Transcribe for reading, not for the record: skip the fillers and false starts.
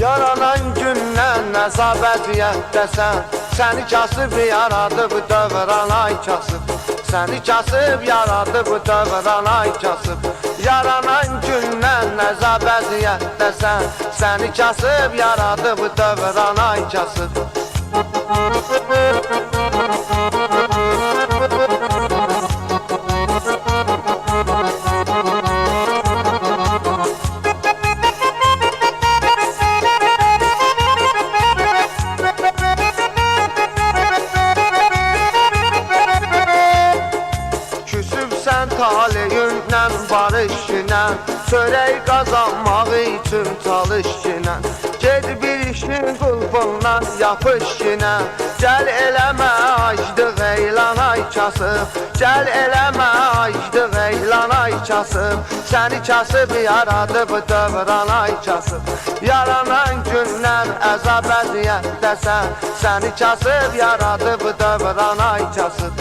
Yaranan gündən əzab-əziyyətdəsən, səni kasıb yaradıb dövran ay kasıb. Səni kasıb yaradıb dövran ay kasıb. Yaranan gündən əzab-əziyyətdəsən, səni kasıb yaradıb dövran ay kasıb. Küsübsən taleyündən barış ilə, çörək qazanmaq üçün çalış ilə. Ged bir işin qulpundan yapış ilə, gəl eləmə acdıq eylan ay kasıb. Gəl eləmə acdıq eylan ay kasıb. Səni kasıb yaradıb dövran ay kasıb. Yaranan gündən əzab-əziyyətdəsən, səni kasıb yaradıb dövran ay kasıb.